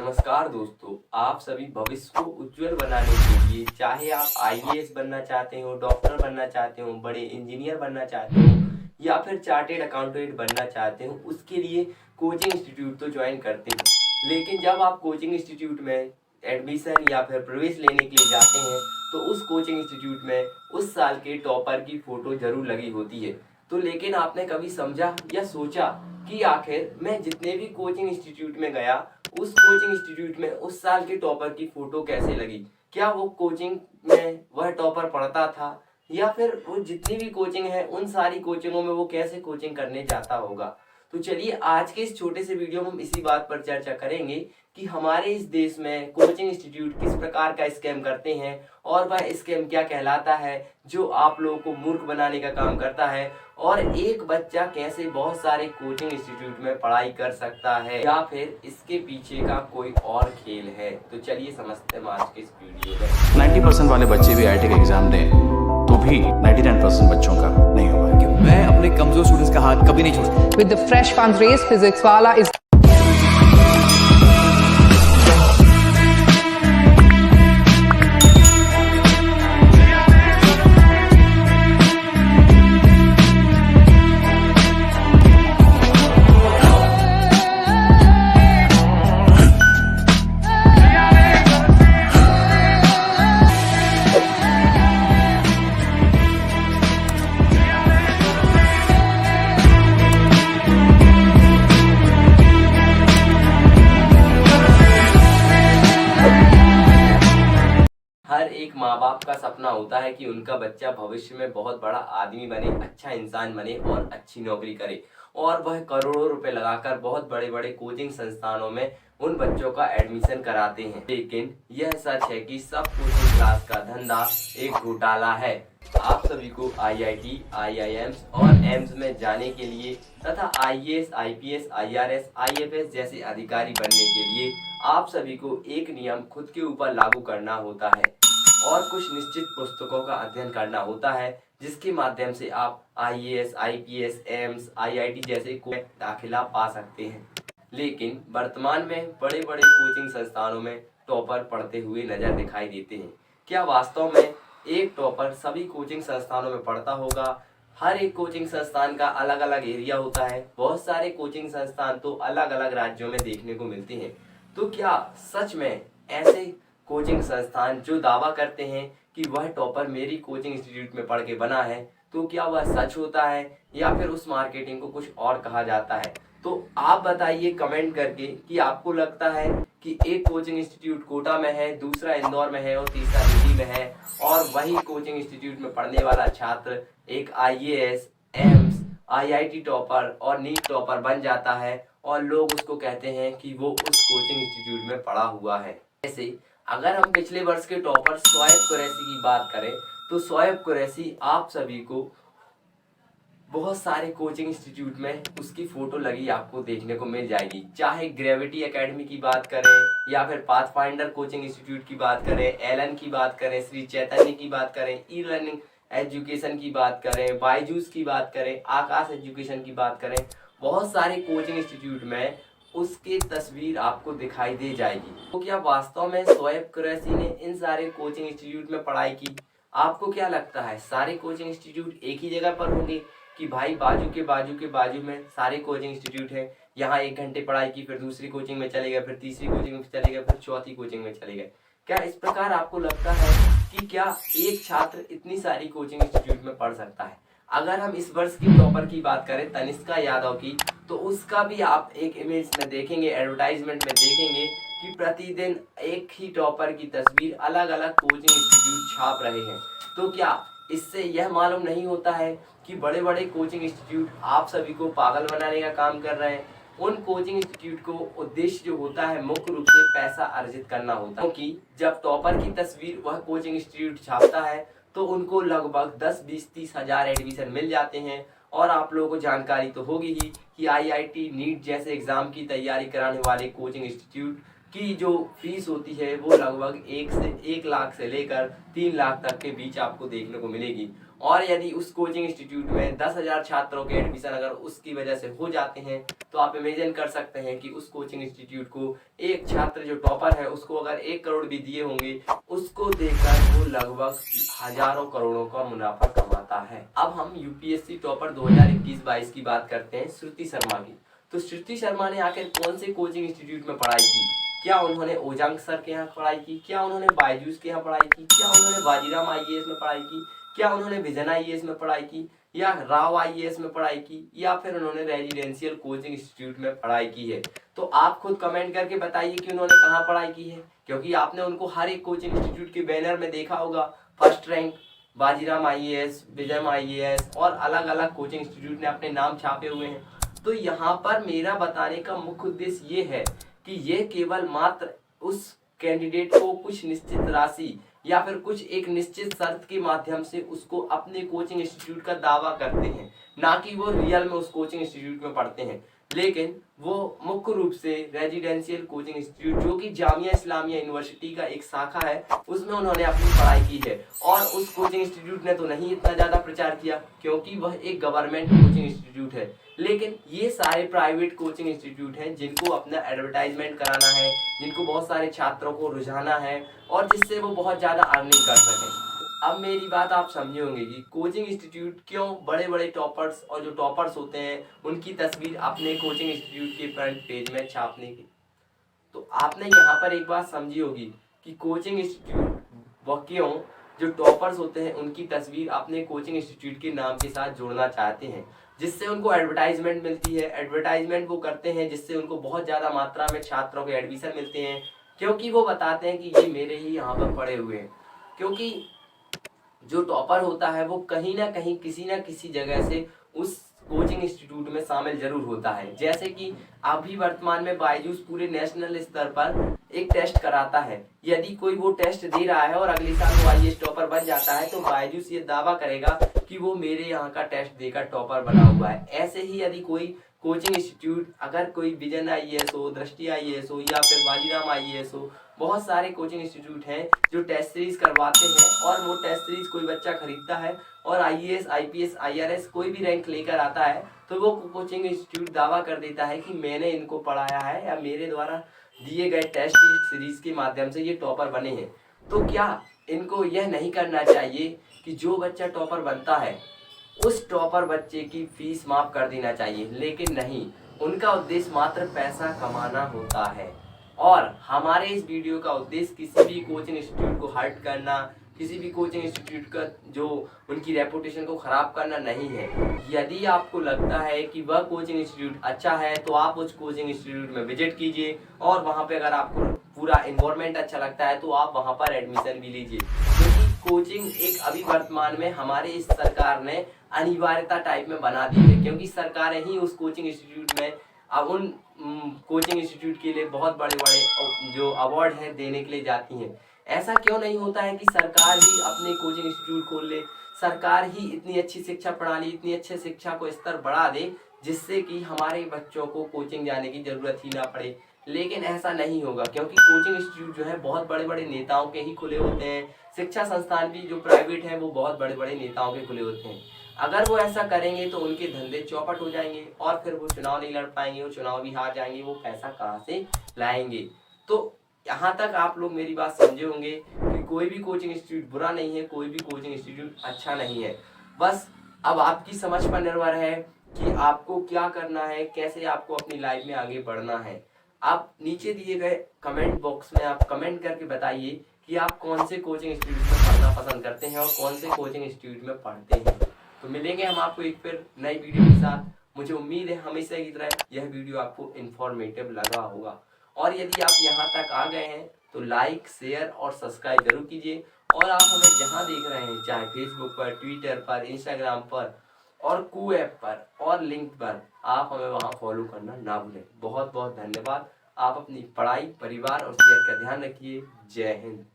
नमस्कार दोस्तों, आप सभी भविष्य को उज्जवल बनाने के लिए चाहे आप आईएएस बनना चाहते हो, डॉक्टर बनना चाहते हो, बड़े इंजीनियर बनना चाहते हो या फिर चार्टेड अकाउंटेंट बनना चाहते हो, उसके लिए कोचिंग इंस्टीट्यूट तो ज्वाइन करते हो। लेकिन जब आप कोचिंग इंस्टीट्यूट में एडमिशन या फिर प्रवेश लेने के लिए जाते हैं तो उस कोचिंग इंस्टीट्यूट में उस साल के टॉपर की फोटो जरूर लगी होती है। तो लेकिन आपने कभी समझा या सोचा कि आखिर मैं जितने भी कोचिंग इंस्टीट्यूट में गया उस कोचिंग इंस्टीट्यूट में उस साल के टॉपर की फोटो कैसे लगी? क्या वो कोचिंग में वह टॉपर पढ़ता था या फिर वो जितनी भी कोचिंग है उन सारी कोचिंगों में वो कैसे कोचिंग करने जाता होगा? तो चलिए आज के इस छोटे से वीडियो में हम इसी बात पर चर्चा करेंगे कि हमारे इस देश में कोचिंग इंस्टीट्यूट किस प्रकार का स्कैम करते हैं और वह स्कैम क्या कहलाता है जो आप लोगों को मूर्ख बनाने का काम करता है, और एक बच्चा कैसे बहुत सारे कोचिंग इंस्टीट्यूट में पढ़ाई कर सकता है या फिर इसके पीछे का कोई और खेल है। तो चलिए समझते हैं आज के इस वीडियो में। 90% वाले बच्चे भी आईआईटी का एग्जाम दें तो भी 99% बच्चों का नहीं हुआ है। मैं अपने कमजोर स्टूडेंट्स का हाथ कभी नहीं छोड़ता। With the fresh funds raised, Physics Wala is हर एक माँ बाप का सपना होता है कि उनका बच्चा भविष्य में बहुत बड़ा आदमी बने, अच्छा इंसान बने और अच्छी नौकरी करे, और वह करोड़ों रुपए लगाकर बहुत बड़े बड़े कोचिंग संस्थानों में उन बच्चों का एडमिशन कराते हैं। लेकिन यह सच है कि सब कोचिंग क्लास का धंधा एक घोटाला है। आप सभी को आईआईटी, आईआईएम्स और एम्स में जाने के लिए तथा आईएएस, आईपीएस, आईआरएस, आईएफएस जैसे अधिकारी बनने के लिए आप सभी को एक नियम खुद के ऊपर लागू करना होता है और कुछ निश्चित पुस्तकों का अध्ययन करना होता है जिसके माध्यम से आप आईएएस, आईपीएस, एम्स, आईआईटी जैसे कोई दाखिला पा सकते हैं। लेकिन वर्तमान में बड़े बड़े कोचिंग संस्थानों में टॉपर पढ़ते हुए नजर दिखाई देते हैं। क्या वास्तव में एक टॉपर सभी कोचिंग संस्थानों में पढ़ता होगा? हर एक कोचिंग संस्थान का अलग अलग एरिया होता है। बहुत सारे कोचिंग संस्थान तो अलग अलग राज्यों में देखने को मिलते हैं। तो क्या सच में ऐसे कोचिंग संस्थान जो दावा करते हैं कि वह टॉपर मेरी कोचिंग इंस्टीट्यूट में पढ़ के बना है, तो क्या वह सच होता है या फिर उस मार्केटिंग को कुछ और कहा जाता है? तो आप बताइए कमेंट करके कि आपको लगता है कि एक कोचिंग इंस्टीट्यूट कोटा में है, दूसरा इंदौर में है और तीसरा दिल्ली में है, और वही कोचिंग इंस्टीट्यूट में पढ़ने वाला छात्र एक आईएएस, एम्स, आईआईटी टॉपर और नीट टॉपर बन जाता है और लोग उसको कहते हैं कि वो उस कोचिंग इंस्टीट्यूट में पढ़ा हुआ है। जैसे अगर हम पिछले वर्ष के टॉपर शोएब कुरैशी की बात करें तो शोएब कुरैशी आप सभी को बहुत सारे कोचिंग इंस्टीट्यूट में उसकी फोटो लगी आपको देखने को मिल जाएगी। चाहे ग्रेविटी एकेडमी की बात करें या फिर पाथफाइंडर कोचिंग इंस्टीट्यूट की बात करें, एलन की बात करें, श्री चैतन्य की बात करें, ई लर्निंग एजुकेशन की बात करें, बायजूस की बात करें, आकाश एजुकेशन की बात करें, बहुत सारे कोचिंग इंस्टीट्यूट में उसकी तस्वीर आपको दिखाई दे जाएगी। तो क्या वास्तव में शोएब कुरैशी ने इन सारे कोचिंग इंस्टीट्यूट में पढ़ाई की? आपको क्या लगता है सारे कोचिंग इंस्टीट्यूट एक ही जगह पर होंगे कि भाई बाजू के बाजू में सारे कोचिंग इंस्टीट्यूट है, यहाँ 1 घंटे पढ़ाई की, फिर दूसरी कोचिंग में चले गए, फिर तीसरी कोचिंग में चले गए, फिर चौथी कोचिंग में चले गए? क्या इस प्रकार आपको लगता है कि क्या एक छात्र इतनी सारी कोचिंग इंस्टीट्यूट में पढ़ सकता है? अगर हम इस वर्ष की टॉपर की बात करें तनिष्का यादव की, तो उसका भी आप एक इमेज में देखेंगे, एडवर्टाइजमेंट में देखेंगे कि प्रतिदिन एक ही टॉपर की तस्वीर अलग अलग कोचिंग इंस्टीट्यूट छाप रहे हैं। तो क्या इससे यह मालूम नहीं होता है कि बड़े बड़े कोचिंग इंस्टीट्यूट आप सभी को पागल बनाने का काम कर रहे हैं? उन कोचिंग इंस्टीट्यूट को उद्देश्य जो होता है मुख्य रूप से पैसा अर्जित करना होता है, क्योंकि जब टॉपर की तस्वीर वह कोचिंग इंस्टीट्यूट छापता है तो उनको लगभग 10, 20, 30 हजार एडमिशन मिल जाते हैं। और आप लोगों को जानकारी तो होगी ही कि आईआईटी, नीट जैसे एग्जाम की तैयारी कराने वाले कोचिंग इंस्टीट्यूट की जो फीस होती है वो लगभग 1 लाख से लेकर 3 लाख तक के बीच आपको देखने को मिलेगी। और यदि उस कोचिंग इंस्टीट्यूट में 10,000 छात्रों के एडमिशन अगर उसकी वजह से हो जाते हैं तो आप इमेजिन कर सकते हैं कि उस कोचिंग इंस्टीट्यूट को एक छात्र जो टॉपर है उसको अगर 1 करोड़ भी दिए होंगे, उसको देकर वो लगभग हजारों करोड़ों का मुनाफा कमाता है। अब हम यूपीएससी टॉपर 2021-22 की बात करते हैं, श्रुति शर्मा की। तो श्रुति शर्मा ने आखिर कौन से कोचिंग इंस्टीट्यूट में पढ़ाई की? क्या उन्होंने ओजांग सर के यहाँ पढ़ाई की? क्या उन्होंने बायजूस के यहाँ पढ़ाई की? क्या उन्होंने बाजीराम आईएएस में पढ़ाई की? क्या उन्होंने विजन आईएएस में पढ़ाई की? या राव आईएएस में पढ़ाई की? या फिर उन्होंने रेजिडेंशियल कोचिंग इंस्टीट्यूट में पढ़ाई की है? तो आप खुद कमेंट करके बताइए कि उन्होंने कहाँ पढ़ाई की है, क्योंकि आपने उनको हर एक कोचिंग इंस्टीट्यूट के बैनर में देखा होगा। First rank, Bajiram IAS, Vision IAS और अलग अलग कोचिंग इंस्टीट्यूट ने अपने नाम छापे हुए हैं। तो यहाँ पर मेरा बताने का मुख्य उद्देश्य ये है कि ये केवल मात्र उस कैंडिडेट को कुछ निश्चित राशि या फिर कुछ एक निश्चित शर्त के माध्यम से उसको अपने कोचिंग इंस्टीट्यूट का दावा करते हैं, ना कि वो रियल में उस कोचिंग इंस्टीट्यूट में पढ़ते हैं। लेकिन वो मुख्य रूप से रेजिडेंशियल कोचिंग इंस्टीट्यूट जो कि जामिया इस्लामिया यूनिवर्सिटी का एक शाखा है, उसमें उन्होंने अपनी पढ़ाई की है। और उस कोचिंग इंस्टीट्यूट ने तो नहीं इतना ज्यादा प्रचार किया क्योंकि वह एक गवर्नमेंट कोचिंग इंस्टीट्यूट है, लेकिन ये सारे प्राइवेट कोचिंग इंस्टीट्यूट हैं जिनको अपना एडवर्टाइजमेंट कराना है, जिनको बहुत सारे छात्रों को रुझाना है और जिससे वो बहुत ज्यादा अर्निंग कर सकें। अब मेरी बात आप समझे होंगे कि कोचिंग इंस्टीट्यूट क्यों बड़े बड़े टॉपर्स और जो टॉपर्स होते हैं उनकी तस्वीर अपने कोचिंग इंस्टीट्यूट के फ्रंट पेज में छापने की। तो आपने यहाँ पर एक बात समझी होगी कि कोचिंग इंस्टीट्यूट वो क्यों जो टॉपर्स होते हैं उनकी तस्वीर अपने कोचिंग इंस्टीट्यूट के नाम के साथ जोड़ना चाहते हैं, जिससे उनको एडवर्टाइजमेंट मिलती है। एडवर्टाइजमेंट वो करते हैं जिससे उनको बहुत ज़्यादा मात्रा में छात्रों के एडमिशन मिलते हैं, क्योंकि वो बताते हैं कि ये मेरे ही यहाँ पर पढ़े हुए हैं। क्योंकि जो टॉपर होता है वो कहीं ना कहीं किसी ना किसी जगह से उस कोचिंग इंस्टीट्यूट में शामिल जरूर होता है। जैसे कि अभी वर्तमान में बायजूस पूरे नेशनल स्तर पर एक टेस्ट कराता है। यदि कोई वो टेस्ट दे रहा है और अगले साल वो आईएएस टॉपर बन जाता है तो बायजूस ये दावा करेगा कि वो मेरे यहाँ का टेस्ट देकर टॉपर बना हुआ है। ऐसे ही यदि कोई कोचिंग इंस्टीट्यूट, अगर कोई विजन आईएएस हो, दृष्टि आईएएस हो या फिर बाजीराम आईएएस हो, बहुत सारे कोचिंग इंस्टीट्यूट हैं जो टेस्ट सीरीज करवाते हैं और वो टेस्ट सीरीज कोई बच्चा खरीदता है और आईएएस, आईपीएस, आईआरएस कोई भी रैंक लेकर आता है तो वो कोचिंग इंस्टीट्यूट दावा कर देता है कि मैंने इनको पढ़ाया है या मेरे द्वारा दिए गए टेस्ट सीरीज के माध्यम से ये टॉपर बने हैं। तो क्या इनको यह नहीं करना चाहिए कि जो बच्चा टॉपर बनता है उस टॉपर बच्चे की फीस माफ कर देना चाहिए? लेकिन नहीं, उनका उद्देश्य मात्र पैसा कमाना होता है। और हमारे इस वीडियो का उद्देश्य किसी भी कोचिंग इंस्टीट्यूट को हर्ट करना, किसी भी कोचिंग इंस्टीट्यूट का जो उनकी रेपुटेशन को खराब करना नहीं है। यदि आपको लगता है कि वह कोचिंग इंस्टीट्यूट अच्छा है तो आप उस कोचिंग इंस्टीट्यूट में विजिट कीजिए और वहां पे अगर आपको पूरा एनवायरनमेंट अच्छा लगता है तो आप वहां पर एडमिशन भी लीजिए। क्योंकि कोचिंग एक अभी वर्तमान में हमारे इस सरकार ने अनिवार्यता टाइप में बना दी है, क्योंकि सरकारें ही उस कोचिंग इंस्टीट्यूट में अब उन कोचिंग इंस्टीट्यूट के लिए बहुत बड़े बड़े जो अवार्ड हैं देने के लिए जाती हैं। ऐसा क्यों नहीं होता है कि सरकार ही अपने कोचिंग इंस्टीट्यूट खोल ले, सरकार ही इतनी अच्छी शिक्षा प्रणाली, इतनी अच्छी शिक्षा को स्तर बढ़ा दे जिससे कि हमारे बच्चों को कोचिंग जाने की जरूरत ही ना पड़े। लेकिन ऐसा नहीं होगा, क्योंकि कोचिंग इंस्टीट्यूट जो है बहुत बड़े बड़े नेताओं के ही खुले होते हैं। शिक्षा संस्थान भी जो प्राइवेट हैं वो बहुत बड़े बड़े नेताओं के खुले होते हैं। अगर वो ऐसा करेंगे तो उनके धंधे चौपट हो जाएंगे और फिर वो चुनाव नहीं लड़ पाएंगे, वो चुनाव भी हार जाएंगे, वो पैसा कहाँ से लाएंगे। तो यहाँ तक आप लोग मेरी बात समझे होंगे कि कोई भी कोचिंग इंस्टीट्यूट बुरा नहीं है, कोई भी कोचिंग इंस्टीट्यूट अच्छा नहीं है। बस अब आपकी समझ पर निर्भर है कि आपको क्या करना है, कैसे आपको अपनी लाइफ में आगे बढ़ना है। आप नीचे दिए गए कमेंट बॉक्स में आप कमेंट करके बताइए कि आप कौन से कोचिंग इंस्टीट्यूट में पढ़ना पसंद करते हैं और कौन से कोचिंग इंस्टीट्यूट में पढ़ते हैं। तो मिलेंगे हम आपको एक फिर नई वीडियो के साथ। मुझे उम्मीद है हमेशा की तरह यह वीडियो आपको इन्फॉर्मेटिव लगा होगा। और यदि आप यहाँ तक आ गए हैं तो लाइक, शेयर और सब्सक्राइब जरूर कीजिए। और आप हमें जहाँ देख रहे हैं, चाहे फेसबुक पर, ट्विटर पर, इंस्टाग्राम पर और कू ऐप पर और लिंक पर, आप हमें वहाँ फॉलो करना ना भूलें। बहुत बहुत धन्यवाद। आप अपनी पढ़ाई, परिवार और सेहत का ध्यान रखिए। जय हिंद।